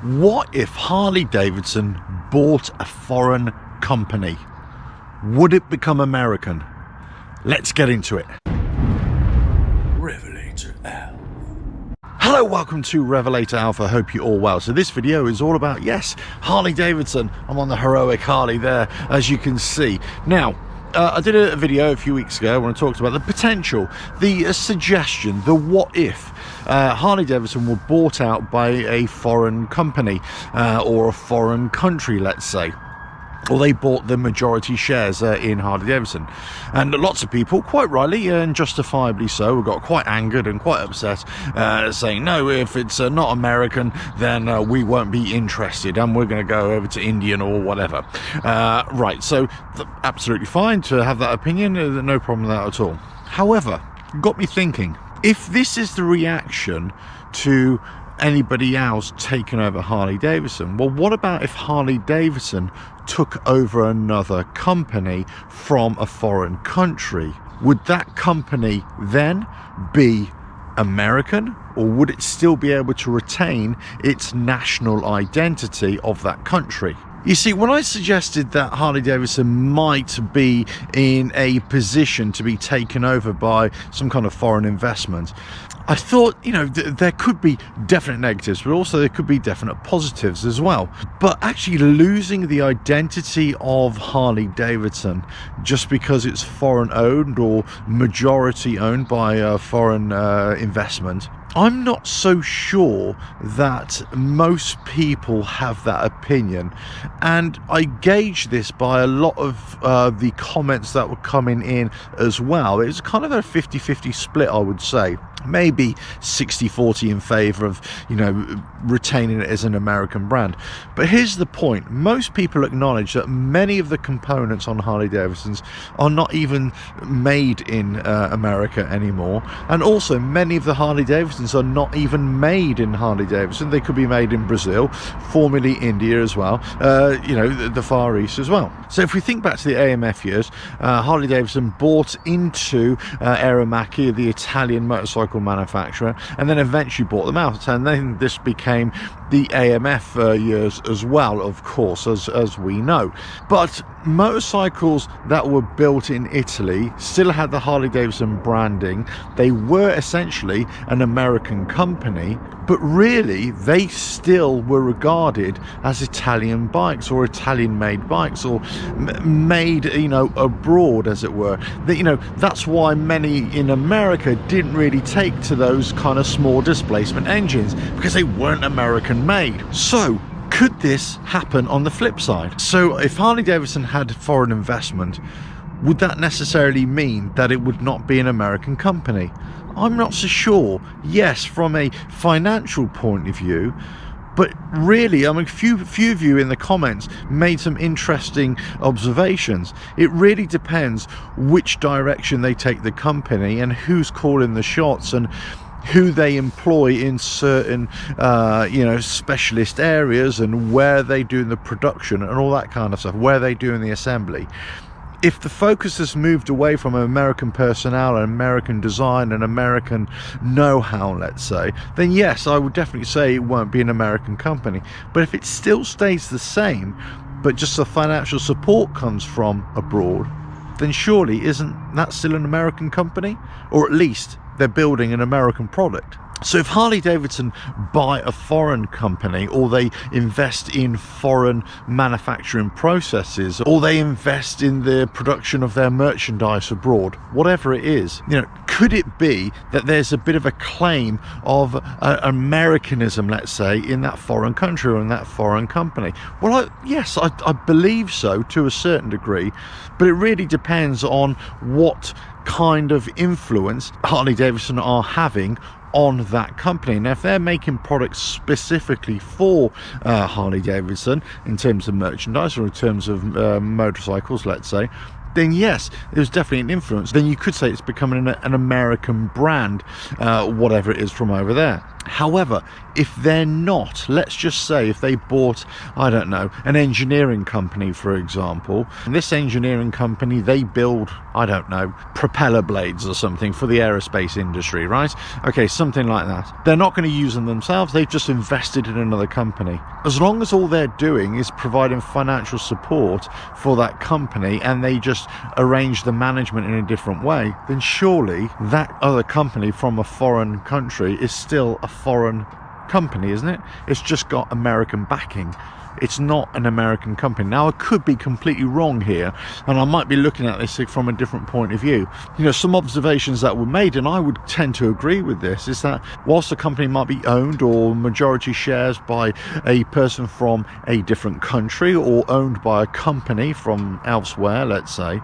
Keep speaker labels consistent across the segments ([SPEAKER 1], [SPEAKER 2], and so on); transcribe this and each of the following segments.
[SPEAKER 1] What if Harley Davidson bought a foreign company? Would it become American? Let's get into it.
[SPEAKER 2] RevelatorAlf.
[SPEAKER 1] Hello, welcome to RevelatorAlf. I hope you're all well. So this video is all about, yes, Harley Davidson. I'm on the heroic Harley there, as you can see. Now, I did a video a few weeks ago when I talked about the potential, the suggestion, the what if Harley Davidson were bought out by a foreign company or a foreign country, let's say. Or they bought the majority shares in Harley Davidson. And lots of people, quite rightly and justifiably so, got quite angered and quite upset, saying, no, if it's not American, then we won't be interested and we're going to go over to Indian or whatever. Right, so absolutely fine to have that opinion, no problem with that at all. However, got me thinking, if this is the reaction to anybody else taking over Harley Davidson, well, what about if Harley Davidson took over another company from a foreign country? Would that company then be American, or would it still be able to retain its national identity of that country? You see, when I suggested that Harley Davidson might be in a position to be taken over by some kind of foreign investment, I thought, you know, there could be definite negatives, but also there could be definite positives as well. But actually losing the identity of Harley Davidson just because it's foreign owned or majority owned by a foreign investment, I'm not so sure that most people have that opinion. And I gauge this by a lot of the comments that were coming in as well. It was kind of a 50-50 split, I would say. Maybe 60-40 in favor of, you know, retaining it as an American brand. But here's the point. Most people acknowledge that many of the components on Harley Davidsons are not even made in America anymore. And also many of the Harley Davidsons are not even made in Harley Davidson. They could be made in Brazil, formerly India as well, you know, the Far East as well. So if we think back to the AMF years, Harley Davidson bought into Aeromacchi, the Italian motorcycle manufacturer, and then eventually bought them out, and then this became the AMF years as well, of course, as we know. But motorcycles that were built in Italy still had the Harley Davidson branding. They were essentially an American company, but really they still were regarded as Italian bikes or Italian made bikes, or made, you know, abroad, as it were. That, you know, that's why many in America didn't really take to those kind of small displacement engines, because they weren't American made. So could this happen on the flip side? So if Harley Davidson had foreign investment, would that necessarily mean that it would not be an American company? I'm not so sure. Yes, from a financial point of view, but really, I mean, few of you in the comments made some interesting observations. It really depends which direction they take the company and who's calling the shots and who they employ in certain, you know, specialist areas, and where they do the production and all that kind of stuff, where they do in the assembly. If the focus has moved away from American personnel and American design and American know-how, let's say, then yes, I would definitely say it won't be an American company. But if it still stays the same, but just the financial support comes from abroad, then surely isn't that still an American company? Or at least they're building an American product. So if Harley Davidson buy a foreign company, or they invest in foreign manufacturing processes, or they invest in the production of their merchandise abroad, whatever it is, you know, could it be that there's a bit of a claim of Americanism, let's say, in that foreign country or in that foreign company? Well, yes, I believe so to a certain degree, but it really depends on what kind of influence Harley Davidson are having on that company. Now, if they're making products specifically for Harley Davidson in terms of merchandise or in terms of motorcycles, let's say, then yes, there's definitely an influence. Then you could say it's becoming an American brand, whatever it is from over there. However, if they're not, let's just say if they bought, I don't know, an engineering company, for example, and this engineering company, they build, I don't know, propeller blades or something for the aerospace industry, right? Okay, something like that. They're not going to use them themselves, they've just invested in another company. As long as all they're doing is providing financial support for that company and they just arrange the management in a different way, then surely that other company from a foreign country is still a foreign company, isn't it? It's just got American backing. It's not an American company. Now, I could be completely wrong here, and I might be looking at this from a different point of view. You know, some observations that were made, and I would tend to agree with this, is that whilst the company might be owned or majority shares by a person from a different country or owned by a company from elsewhere, let's say,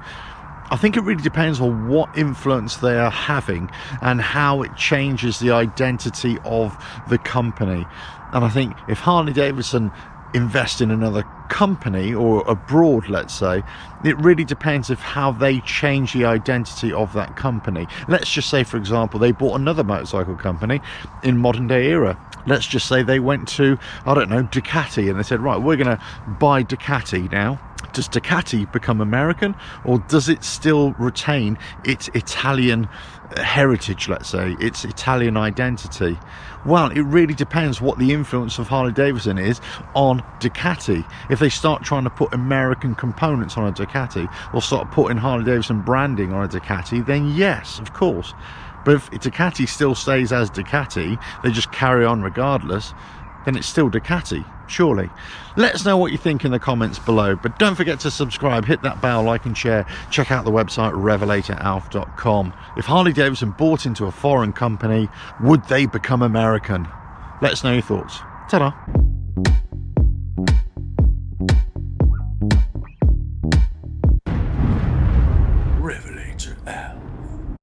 [SPEAKER 1] I think it really depends on what influence they are having and how it changes the identity of the company. And I think if Harley Davidson invest in another company or abroad, let's say, it really depends of how they change the identity of that company. Let's just say, for example, they bought another motorcycle company in modern day era. Let's just say they went to, I don't know, Ducati, and they said, right, we're going to buy Ducati now. Does Ducati become American, or does it still retain its Italian heritage, let's say, its Italian identity? Well, it really depends what the influence of Harley Davidson is on Ducati. If they start trying to put American components on a Ducati or start putting Harley Davidson branding on a Ducati, then yes, of course. But if Ducati still stays as Ducati, they just carry on regardless, then it's still Ducati, surely. Let us know what you think in the comments below, but don't forget to subscribe, hit that bell, like and share. Check out the website RevelatorAlf.com. If Harley Davidson bought into a foreign company, would they become American? Let us know your thoughts. Ta-da!